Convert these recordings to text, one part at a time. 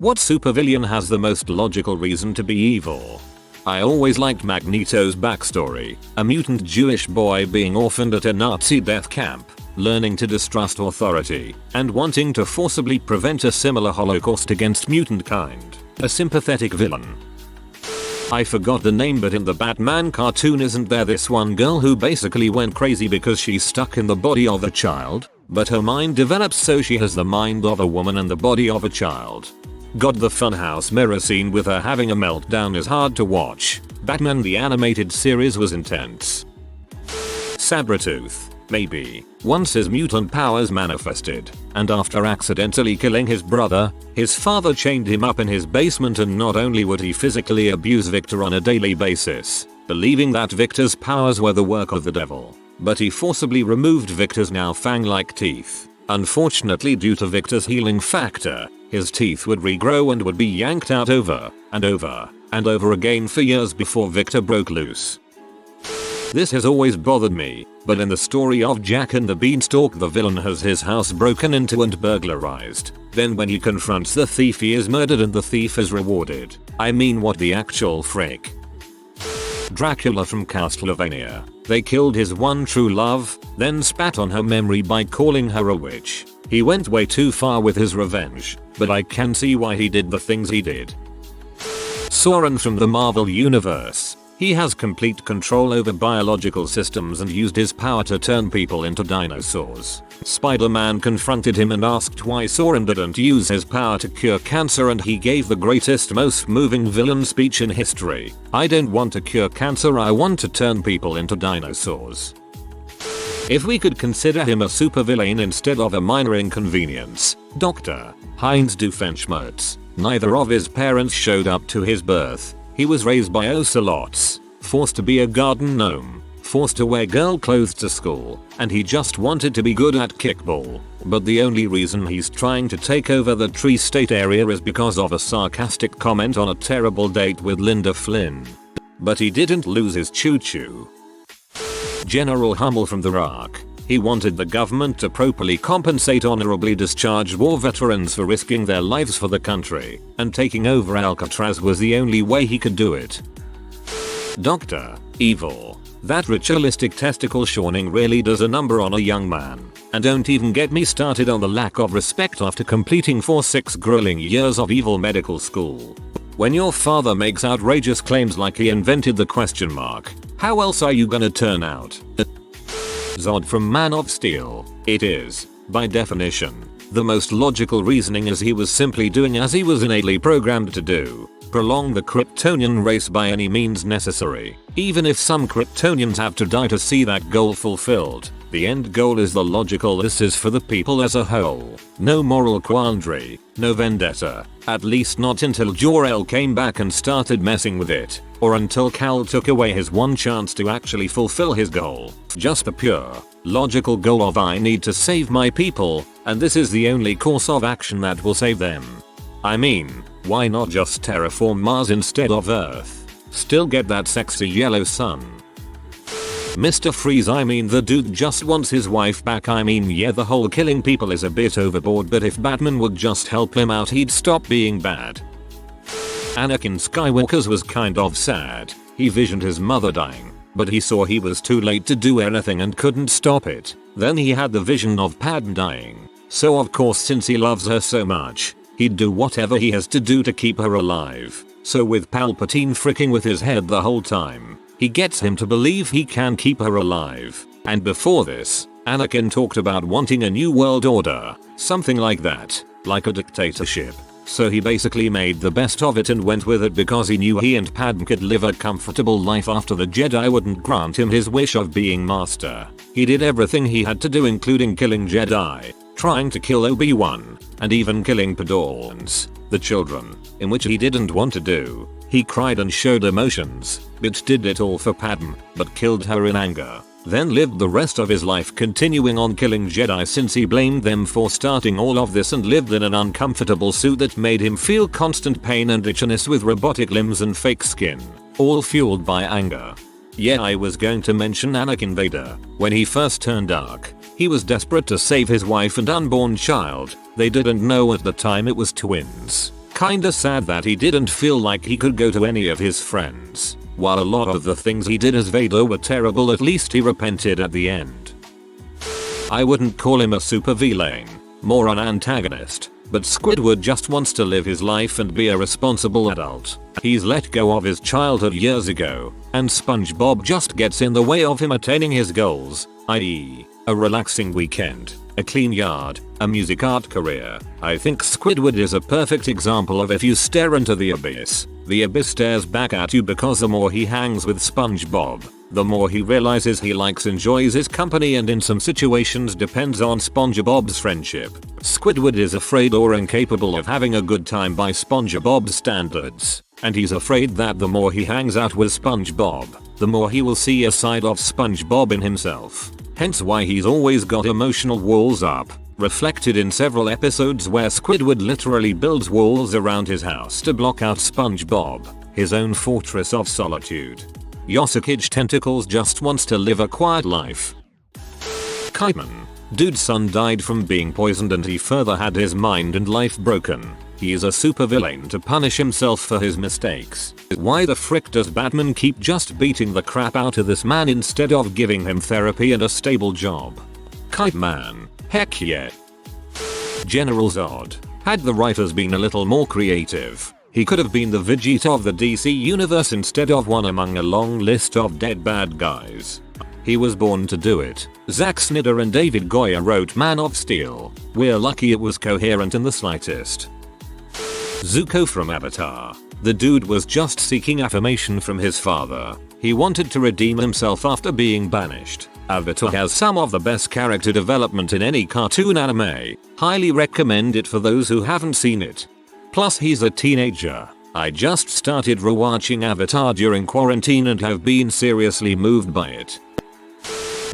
What supervillain has the most logical reason to be evil? I always liked Magneto's backstory, a mutant Jewish boy being orphaned at a Nazi death camp, learning to distrust authority, and wanting to forcibly prevent a similar holocaust against mutant kind. A sympathetic villain. I forgot the name, but in the Batman cartoon isn't there this one girl who basically went crazy because she's stuck in the body of a child, but her mind develops so she has the mind of a woman and the body of a child. God, the funhouse mirror scene with her having a meltdown is hard to watch. Batman the animated series was intense. Sabretooth, maybe. Once his mutant powers manifested, and after accidentally killing his brother, his father chained him up in his basement, and not only would he physically abuse Victor on a daily basis, believing that Victor's powers were the work of the devil, but he forcibly removed Victor's now fang-like teeth. Unfortunately, due to Victor's healing factor, his teeth would regrow and would be yanked out over and over and over again for years before Victor broke loose. This has always bothered me, but in the story of Jack and the Beanstalk, the villain has his house broken into and burglarized. Then when he confronts the thief, he is murdered and the thief is rewarded. I mean, what the actual frick? Dracula from Castlevania. They killed his one true love, then spat on her memory by calling her a witch. He went way too far with his revenge, but I can see why he did the things he did. Sauron from the Marvel Universe. He has complete control over biological systems and used his power to turn people into dinosaurs. Spider-Man confronted him and asked why Sauron didn't use his power to cure cancer, and he gave the greatest, most moving villain speech in history. I don't want to cure cancer, I want to turn people into dinosaurs. If we could consider him a supervillain instead of a minor inconvenience, Dr. Heinz Doofenshmirtz. Neither of his parents showed up to his birth. He was raised by ocelots, forced to be a garden gnome, forced to wear girl clothes to school, and he just wanted to be good at kickball. But the only reason he's trying to take over the Tree State area is because of a sarcastic comment on a terrible date with Linda Flynn. But he didn't lose his choo-choo. General Hummel from the Rock. He wanted the government to properly compensate honorably discharged war veterans for risking their lives for the country, and taking over Alcatraz was the only way he could do it. Dr. Evil. That ritualistic testicle shorning really does a number on a young man. And don't even get me started on the lack of respect after completing 6 grueling years of evil medical school. When your father makes outrageous claims like he invented the question mark, how else are you gonna turn out? Zod from Man of Steel. It is, by definition, the most logical reasoning, as he was simply doing as he was innately programmed to do. Prolong the Kryptonian race by any means necessary. Even if some Kryptonians have to die to see that goal fulfilled, the end goal is the logical. This is for the people as a whole. No moral quandary, no vendetta. At least not until Jor-El came back and started messing with it, or until Kal took away his one chance to actually fulfill his goal. Just a pure, logical goal of I need to save my people, and this is the only course of action that will save them. I mean, why not just terraform Mars instead of Earth? Still get that sexy yellow sun. Mr. Freeze. I mean, the dude just wants his wife back. I mean, yeah, the whole killing people is a bit overboard, but if Batman would just help him out, he'd stop being bad. Anakin Skywalker's was kind of sad. He visioned his mother dying, but he saw he was too late to do anything and couldn't stop it. Then he had the vision of Padme dying. So of course, since he loves her so much, he'd do whatever he has to do to keep her alive. So with Palpatine freaking with his head the whole time, he gets him to believe he can keep her alive. And before this, Anakin talked about wanting a new world order, something like that, like a dictatorship. So he basically made the best of it and went with it because he knew he and Padme could live a comfortable life after the Jedi wouldn't grant him his wish of being master. He did everything he had to do, including killing Jedi, trying to kill Obi-Wan, and even killing Padawans, the children, in which he didn't want to do. He cried and showed emotions, but did it all for Padme, but killed her in anger. Then lived the rest of his life continuing on killing Jedi since he blamed them for starting all of this, and lived in an uncomfortable suit that made him feel constant pain and itchiness with robotic limbs and fake skin, all fueled by anger. Yeah, I was going to mention Anakin Vader. When he first turned dark, he was desperate to save his wife and unborn child. They didn't know at the time it was twins. Kinda sad that he didn't feel like he could go to any of his friends. While a lot of the things he did as Vader were terrible, at least he repented at the end. I wouldn't call him a supervillain, more an antagonist, but Squidward just wants to live his life and be a responsible adult. He's let go of his childhood years ago, and SpongeBob just gets in the way of him attaining his goals, i.e., a relaxing weekend, a clean yard, a music art career. I think Squidward is a perfect example of if you stare into the abyss stares back at you, because the more he hangs with SpongeBob, the more he realizes he enjoys his company, and in some situations depends on SpongeBob's friendship. Squidward is afraid or incapable of having a good time by SpongeBob's standards, and he's afraid that the more he hangs out with SpongeBob, the more he will see a side of SpongeBob in himself. Hence why he's always got emotional walls up, reflected in several episodes where Squidward literally builds walls around his house to block out SpongeBob, his own fortress of solitude. Yosuke Tentacles just wants to live a quiet life. Kiteman. Dude's son died from being poisoned and he further had his mind and life broken. He is a supervillain to punish himself for his mistakes. Why the frick does Batman keep just beating the crap out of this man instead of giving him therapy and a stable job? Kite Man. Heck yeah. General Zod. Had the writers been a little more creative, he could have been the Vegeta of the DC universe instead of one among a long list of dead bad guys. He was born to do it. Zack Snyder and David Goyer wrote Man of Steel. We're lucky it was coherent in the slightest. Zuko from Avatar. The dude was just seeking affirmation from his father. He wanted to redeem himself after being banished. Avatar has some of the best character development in any cartoon anime. Highly recommend it for those who haven't seen it. Plus he's a teenager. I just started rewatching Avatar during quarantine and have been seriously moved by it.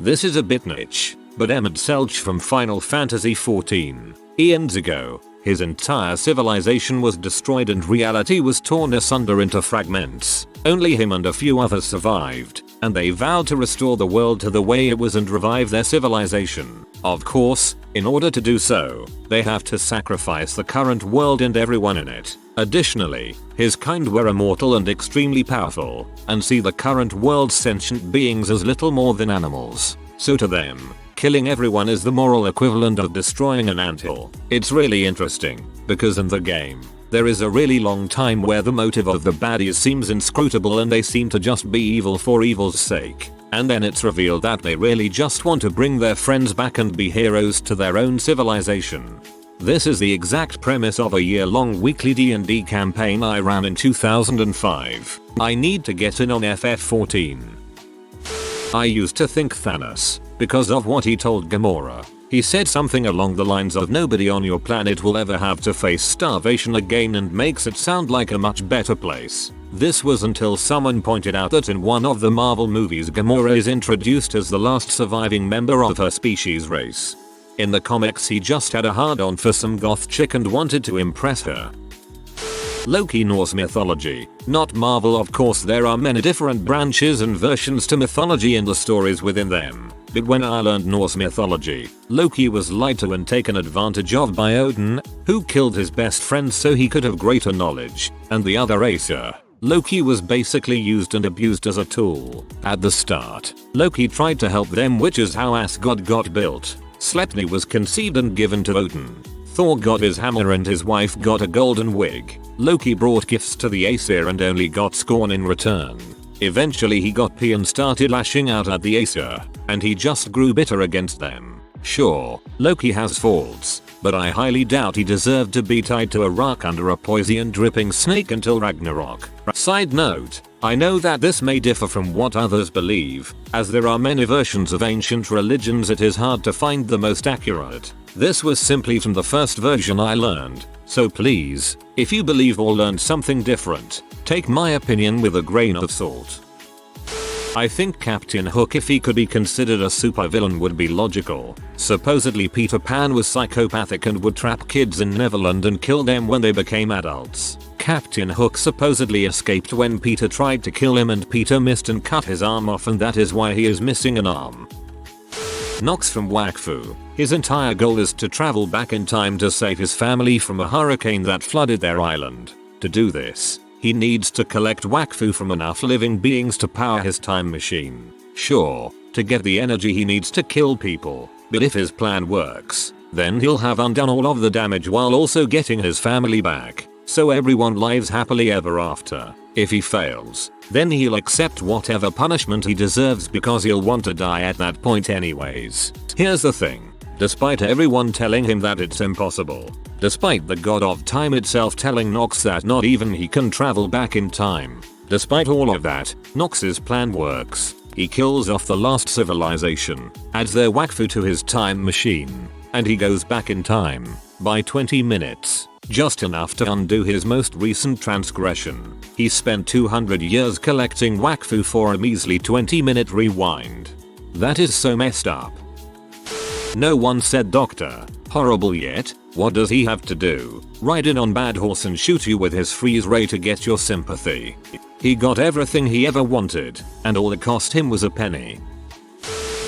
This is a bit niche, but Emmett Selch from Final Fantasy XIV. Eons ago, his entire civilization was destroyed and reality was torn asunder into fragments. Only him and a few others survived, and they vowed to restore the world to the way it was and revive their civilization. Of course, in order to do so, they have to sacrifice the current world and everyone in it. Additionally, his kind were immortal and extremely powerful, and see the current world's sentient beings as little more than animals. So to them, killing everyone is the moral equivalent of destroying an anthill. It's really interesting, because in the game, there is a really long time where the motive of the baddies seems inscrutable and they seem to just be evil for evil's sake. And then it's revealed that they really just want to bring their friends back and be heroes to their own civilization. This is the exact premise of a year-long weekly D&D campaign I ran in 2005. I need to get in on FF14. I used to think Thanos, because of what he told Gamora. He said something along the lines of nobody on your planet will ever have to face starvation again, and makes it sound like a much better place. This was until someone pointed out that in one of the Marvel movies Gamora is introduced as the last surviving member of her species race. In the comics he just had a hard-on for some goth chick and wanted to impress her. Loki. Norse mythology, not Marvel of course. There are many different branches and versions to mythology and the stories within them. But when I learned Norse mythology, Loki was lied to and taken advantage of by Odin, who killed his best friend so he could have greater knowledge, and the other Aesir. Loki was basically used and abused as a tool. At the start, Loki tried to help them, which is how Asgard got built. Sleipnir was conceived and given to Odin. Thor got his hammer and his wife got a golden wig. Loki brought gifts to the Aesir and only got scorn in return. Eventually he got pee and started lashing out at the Aesir, and he just grew bitter against them. Sure, Loki has faults, but I highly doubt he deserved to be tied to a rock under a poison dripping snake until Ragnarok. Side note, I know that this may differ from what others believe, as there are many versions of ancient religions. It is hard to find the most accurate. This was simply from the first version I learned, so please, if you believe or learned something different, take my opinion with a grain of salt. I think Captain Hook, if he could be considered a supervillain, would be logical. Supposedly Peter Pan was psychopathic and would trap kids in Neverland and kill them when they became adults. Captain Hook supposedly escaped when Peter tried to kill him and Peter missed and cut his arm off, and that is why he is missing an arm. Nox from Wakfu. His entire goal is to travel back in time to save his family from a hurricane that flooded their island. To do this, he needs to collect Wakfu from enough living beings to power his time machine. Sure, to get the energy he needs to kill people, but if his plan works, then he'll have undone all of the damage while also getting his family back, so everyone lives happily ever after. If he fails, then he'll accept whatever punishment he deserves because he'll want to die at that point anyways. Here's the thing. Despite everyone telling him that it's impossible, despite the god of time itself telling Nox that not even he can travel back in time, despite all of that, Nox's plan works. He kills off the last civilization, adds their Wakfu to his time machine, and he goes back in time by 20 minutes. Just enough to undo his most recent transgression. He spent 200 years collecting Wakfu for a measly 20-minute rewind. That is so messed up. No one said Doctor Horrible yet. What does he have to do? Ride in on bad horse and shoot you with his freeze ray to get your sympathy. He got everything he ever wanted, and all it cost him was a penny.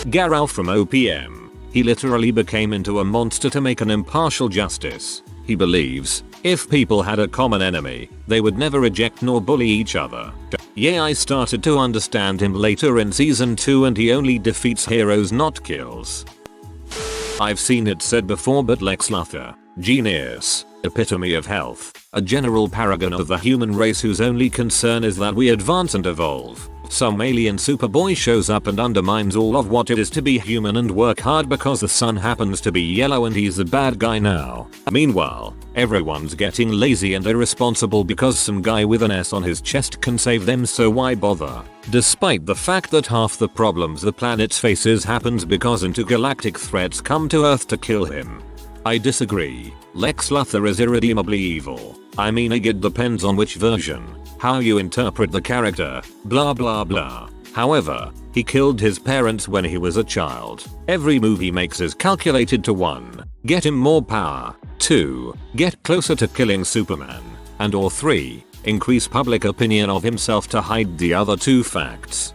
Garrel from OPM. He literally became into a monster to make an impartial justice. He believes, if people had a common enemy, they would never reject nor bully each other. Yeah, I started to understand him later in season 2 and he only defeats heroes not kills. I've seen it said before but Lex Luthor, genius, epitome of health, a general paragon of the human race whose only concern is that we advance and evolve. Some alien superboy shows up and undermines all of what it is to be human and work hard because the sun happens to be yellow and he's the bad guy now. Meanwhile, everyone's getting lazy and irresponsible because some guy with an S on his chest can save them, so why bother? Despite the fact that half the problems the planet faces happens because intergalactic threats come to Earth to kill him. I disagree. Lex Luthor is irredeemably evil. I mean, it depends on which version, how you interpret the character, blah blah blah. However, he killed his parents when he was a child. Every move he makes is calculated to 1. Get him more power, 2. Get closer to killing Superman, and or 3. Increase public opinion of himself to hide the other 2 facts.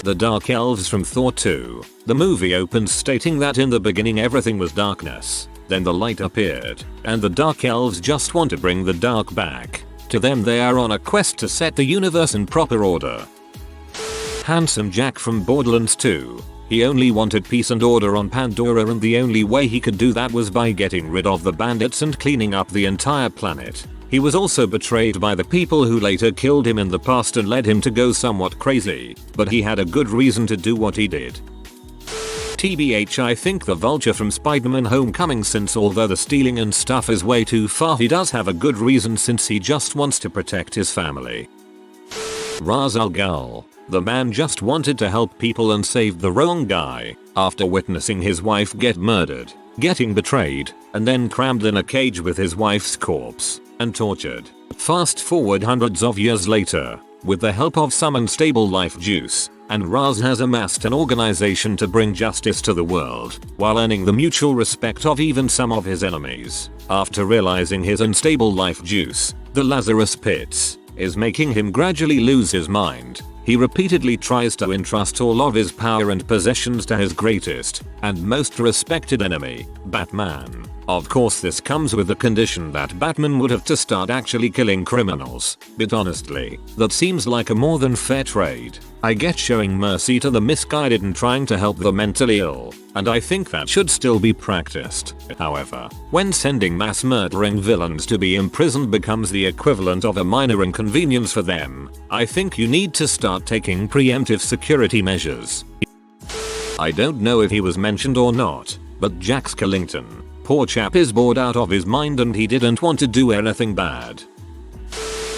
The Dark Elves from Thor 2. The movie opens stating that in the beginning everything was darkness, then the light appeared, and the Dark Elves just want to bring the dark back. To them they are on a quest to set the universe in proper order. Handsome Jack from Borderlands 2. He only wanted peace and order on Pandora and the only way he could do that was by getting rid of the bandits and cleaning up the entire planet. He was also betrayed by the people who later killed him in the past and led him to go somewhat crazy, but he had a good reason to do what he did. TBH, I think the Vulture from Spider-Man Homecoming, since although the stealing and stuff is way too far, he does have a good reason since he just wants to protect his family. Ra's al Ghul. The man just wanted to help people and saved the wrong guy after witnessing his wife get murdered, getting betrayed, and then crammed in a cage with his wife's corpse and tortured. Fast forward hundreds of years later, with the help of some unstable life juice, and Ra's has amassed an organization to bring justice to the world, while earning the mutual respect of even some of his enemies. After realizing his unstable life juice, the Lazarus Pits, is making him gradually lose his mind, he repeatedly tries to entrust all of his power and possessions to his greatest and most respected enemy, Batman. Of course this comes with the condition that Batman would have to start actually killing criminals, but honestly, that seems like a more than fair trade. I get showing mercy to the misguided and trying to help the mentally ill, and I think that should still be practiced. However, when sending mass murdering villains to be imprisoned becomes the equivalent of a minor inconvenience for them, I think you need to start taking preemptive security measures. I don't know if he was mentioned or not, but Jack Skellington. Poor chap is bored out of his mind and he didn't want to do anything bad.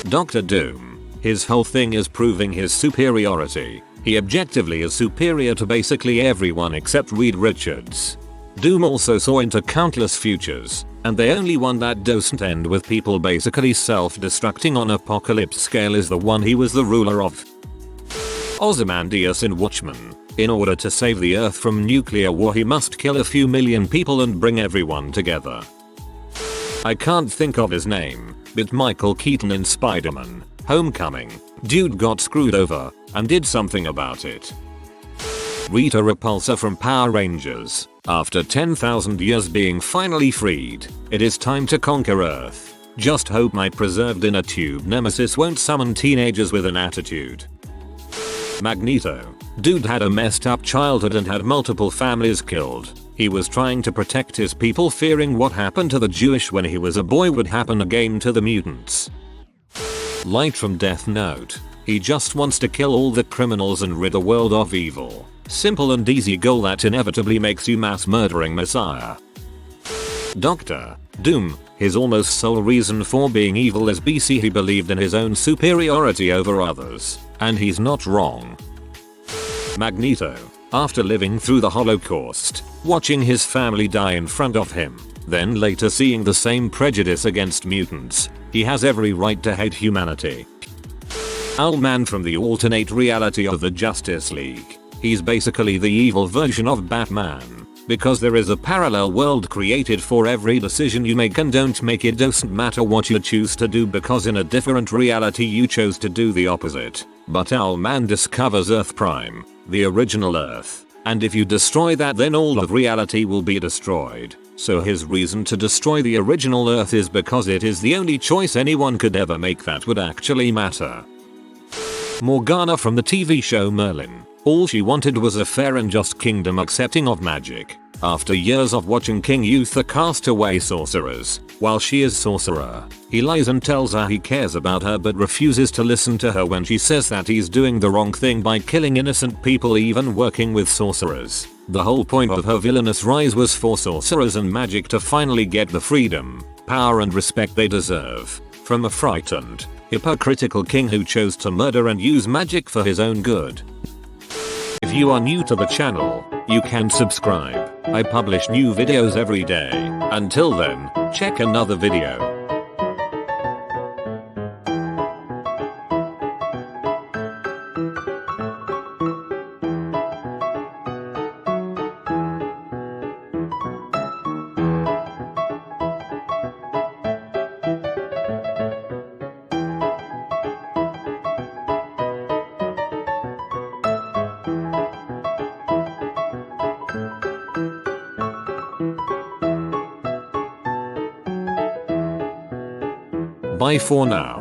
Dr. Doom. His whole thing is proving his superiority. He objectively is superior to basically everyone except Reed Richards. Doom also saw into countless futures, and the only one that doesn't end with people basically self-destructing on apocalypse scale is the one he was the ruler of. Ozymandias in Watchmen. In order to save the Earth from nuclear war he must kill a few million people and bring everyone together. I can't think of his name, but Michael Keaton in Spider-Man Homecoming. Dude got screwed over and did something about it. Rita Repulsa from Power Rangers. After 10,000 years being finally freed, it is time to conquer Earth. Just hope my preserved in a tube nemesis won't summon teenagers with an attitude. Magneto. Dude had a messed up childhood and had multiple families killed. He was trying to protect his people, fearing what happened to the Jewish when he was a boy would happen again to the mutants. Light from Death Note. He just wants to kill all the criminals and rid the world of evil. Simple and easy goal that inevitably makes you mass murdering messiah. Doctor Doom. His almost sole reason for being evil is BC he believed in his own superiority over others. And he's not wrong. Magneto. After living through the Holocaust, watching his family die in front of him, then later seeing the same prejudice against mutants, he has every right to hate humanity. Owlman from the alternate reality of the Justice League. He's basically the evil version of Batman, because there is a parallel world created for every decision you make, and don't make it doesn't matter what you choose to do because in a different reality you chose to do the opposite. But Owlman discovers Earth Prime, the original Earth, and if you destroy that then all of reality will be destroyed. So his reason to destroy the original Earth is because it is the only choice anyone could ever make that would actually matter. Morgana from the TV show Merlin. All she wanted was a fair and just kingdom accepting of magic. After years of watching King Uther cast away sorcerers, while she is sorcerer, he lies and tells her he cares about her but refuses to listen to her when she says that he's doing the wrong thing by killing innocent people even working with sorcerers. The whole point of her villainous rise was for sorcerers and magic to finally get the freedom, power and respect they deserve from a frightened, hypocritical king who chose to murder and use magic for his own good. If you are new to the channel, you can subscribe. I publish new videos every day. Until then, check another video. Bye for now.